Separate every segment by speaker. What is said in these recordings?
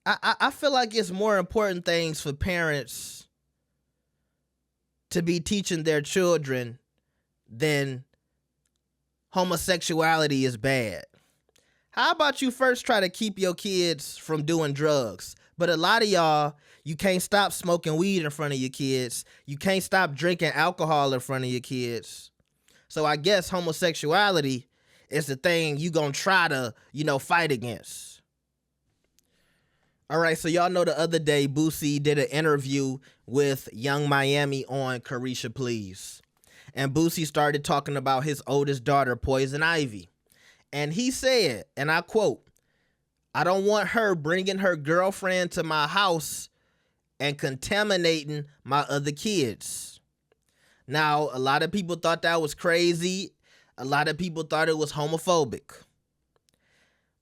Speaker 1: I feel like it's more important things for parents to be teaching their children than homosexuality is bad. How about you first try to keep your kids from doing drugs? But a lot of y'all, you can't stop smoking weed in front of your kids. You can't stop drinking alcohol in front of your kids. So I guess homosexuality is the thing you gonna try to, fight against. All right, so y'all know the other day Boosie did an interview with Young Miami on Carisha Please. And Boosie started talking about his oldest daughter, Poison Ivy. And he said, and I quote, "I don't want her bringing her girlfriend to my house and contaminating my other kids." Now, a lot of people thought that was crazy. A lot of people thought it was homophobic.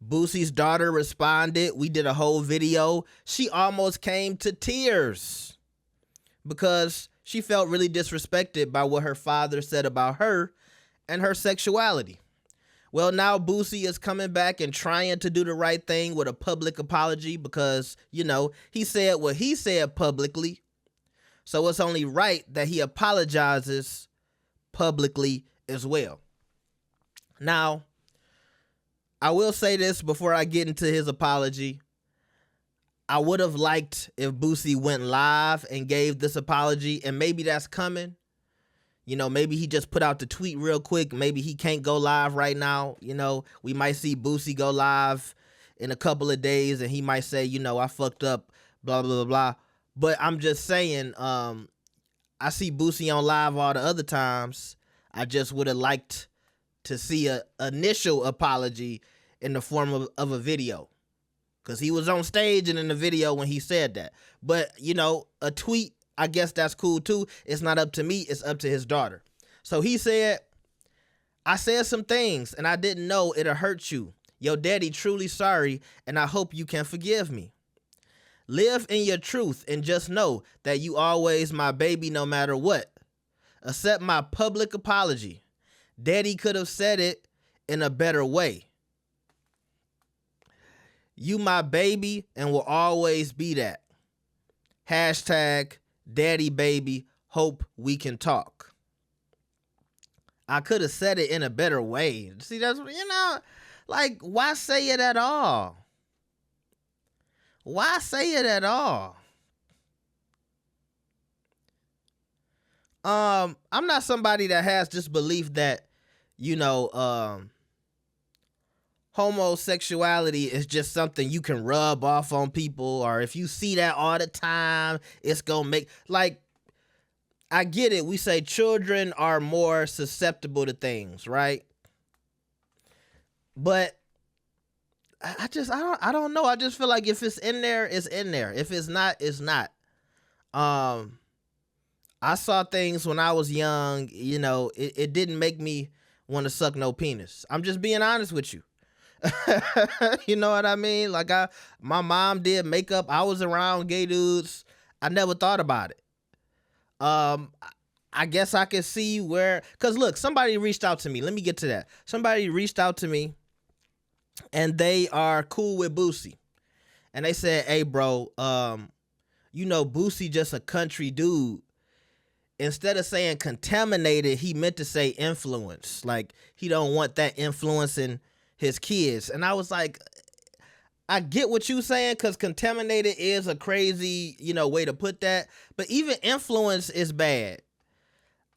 Speaker 1: Boosie's daughter responded. We did a whole video. She almost came to tears because she felt really disrespected by what her father said about her and her sexuality. Well, now Boosie is coming back and trying to do the right thing with a public apology because, he said what he said publicly. So it's only right that he apologizes publicly as well. Now, I will say this before I get into his apology. I would have liked if Boosie went live and gave this apology, and maybe that's coming. Maybe he just put out the tweet real quick. Maybe he can't go live right now. We might see Boosie go live in a couple of days, and he might say, I fucked up, blah, blah, blah, blah. But I'm just saying, I see Boosie on live all the other times. I just would have liked to see an initial apology in the form of a video. Because he was on stage and in the video when he said that. But, a tweet, I guess that's cool too. It's not up to me. It's up to his daughter. So he said, "I said some things and I didn't know it'll hurt you. Your daddy truly sorry and I hope you can forgive me. Live in your truth and just know that you always my baby no matter what. Accept my public apology. Daddy could have said it in a better way. You my baby and will always be that. Hashtag daddy baby, hope we can talk." I could have said it in a better way. See, that's, why say it at all? Why say it at all? I'm not somebody that has this belief that, homosexuality is just something you can rub off on people, or if you see that all the time, it's gonna make, I get it. We say children are more susceptible to things, right? But I don't know. I just feel like if it's in there, it's in there. If it's not, it's not. I saw things when I was young, it didn't make me want to suck no penis. I'm just being honest with you. You know what I mean? My mom did makeup. I was around gay dudes. I never thought about it. I guess I could see cause look, somebody reached out to me. Let me get to that. Somebody reached out to me and they are cool with Boosie. And they said, "Hey bro, Boosie just a country dude." Instead of saying contaminated, he meant to say influence. Like he don't want that influencing his kids. And I was like, I get what you saying, because contaminated is a crazy, way to put that. But even influence is bad.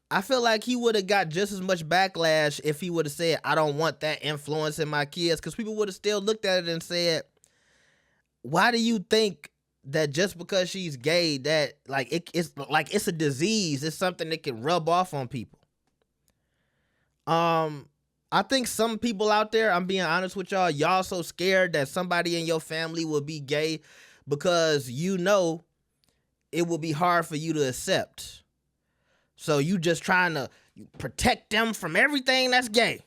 Speaker 1: I feel like he would have got just as much backlash if he would have said, "I don't want that influence in my kids," because people would have still looked at it and said, "Why do you think that just because she's gay that it's a disease? It's something that can rub off on people." I think some people out there, I'm being honest with y'all so scared that somebody in your family will be gay because it will be hard for you to accept. So you just trying to protect them from everything that's gay.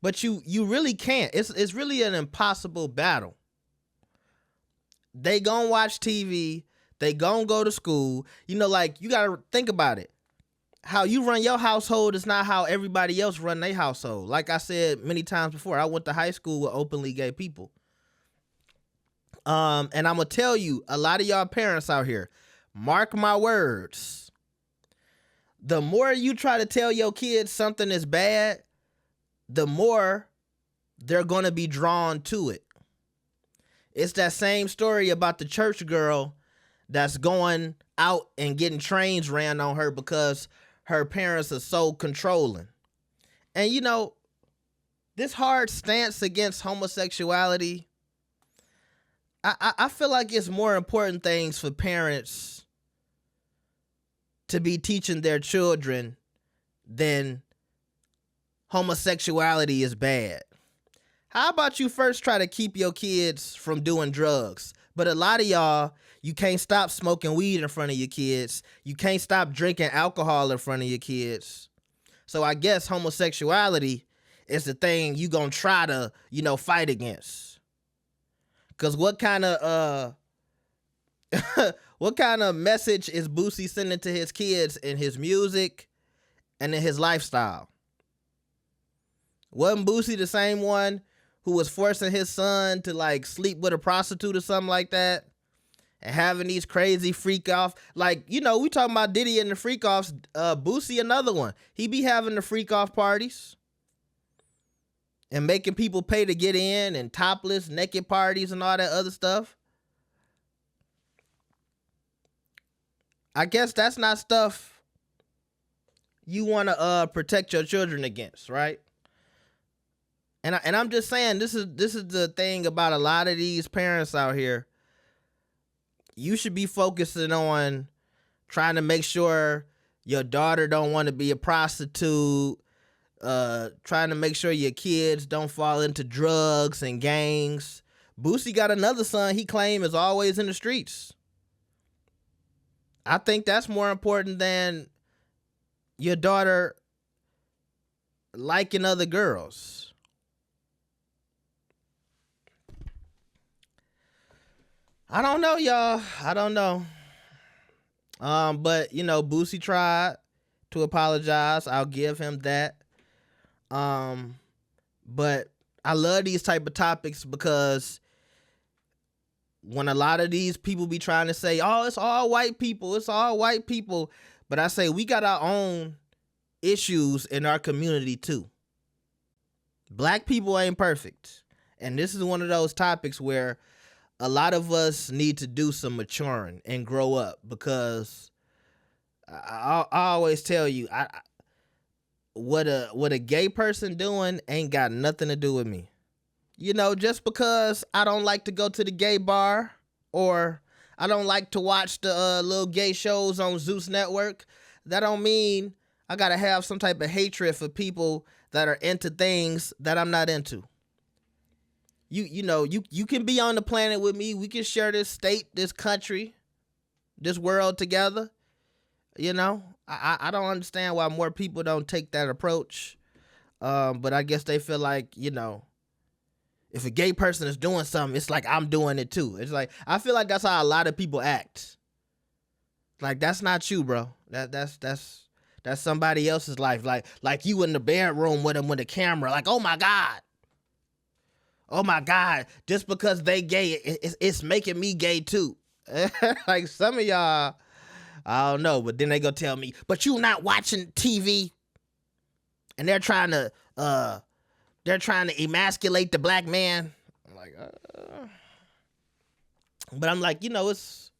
Speaker 1: But you really can't. It's really an impossible battle. They gonna watch TV. They gonna go to school. You gotta think about it. How you run your household is not how everybody else run their household. Like I said many times before, I went to high school with openly gay people. And I'm gonna tell you, a lot of y'all parents out here, mark my words. The more you try to tell your kids something is bad, the more they're gonna be drawn to it. It's that same story about the church girl that's going out and getting trains ran on her because her parents are so controlling. And you know, this hard stance against homosexuality, I feel like it's more important things for parents to be teaching their children than homosexuality is bad. How about you first try to keep your kids from doing drugs? But a lot of y'all, you can't stop smoking weed in front of your kids. You can't stop drinking alcohol in front of your kids. So I guess homosexuality is the thing you gonna try to, fight against. Cause what kind of message is Boosie sending to his kids in his music and in his lifestyle? Wasn't Boosie the same one who was forcing his son to sleep with a prostitute or something like that? And having these crazy freak off, we talking about Diddy and the freak offs. Boosie, another one. He be having the freak off parties and making people pay to get in, and topless, naked parties and all that other stuff. I guess that's not stuff you want to protect your children against, right? And I'm just saying, this is the thing about a lot of these parents out here. You should be focusing on trying to make sure your daughter don't want to be a prostitute, trying to make sure your kids don't fall into drugs and gangs. Boosie got another son he claims is always in the streets. I think that's more important than your daughter liking other girls. I don't know, y'all. I don't know. But Boosie tried to apologize. I'll give him that. But I love these type of topics because when a lot of these people be trying to say, oh, it's all white people, but I say we got our own issues in our community too. Black people ain't perfect. And this is one of those topics where a lot of us need to do some maturing and grow up, because I always tell you, what a gay person doing ain't got nothing to do with me. Just because I don't like to go to the gay bar, or I don't like to watch the little gay shows on Zeus Network, that don't mean I gotta have some type of hatred for people that are into things that I'm not into. You can be on the planet with me. We can share this state, this country, this world together. I don't understand why more people don't take that approach. But I guess they feel like, if a gay person is doing something, it's like I'm doing it too. It's like, I feel like that's how a lot of people act. Like, that's not you, bro. That's somebody else's life. Like you in the bedroom with them with a camera. Like, oh my God, just because they gay, it's making me gay too. Like some of y'all, I don't know, but then they go tell me, but you not watching TV, and they're trying to emasculate the black man. I'm like, but I'm like, it's,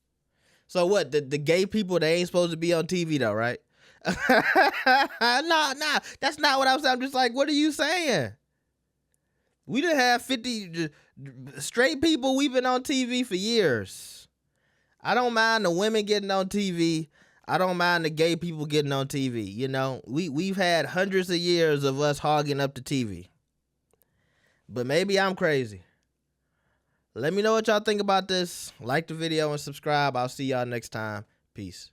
Speaker 1: so what? The gay people, they ain't supposed to be on TV though, right? Nah, that's not what I'm saying. I'm just like, what are you saying? We done have 50 straight people. We've been on TV for years. I don't mind the women getting on TV. I don't mind the gay people getting on TV. We've had hundreds of years of us hogging up the TV. But maybe I'm crazy. Let me know what y'all think about this. Like the video and subscribe. I'll see y'all next time. Peace.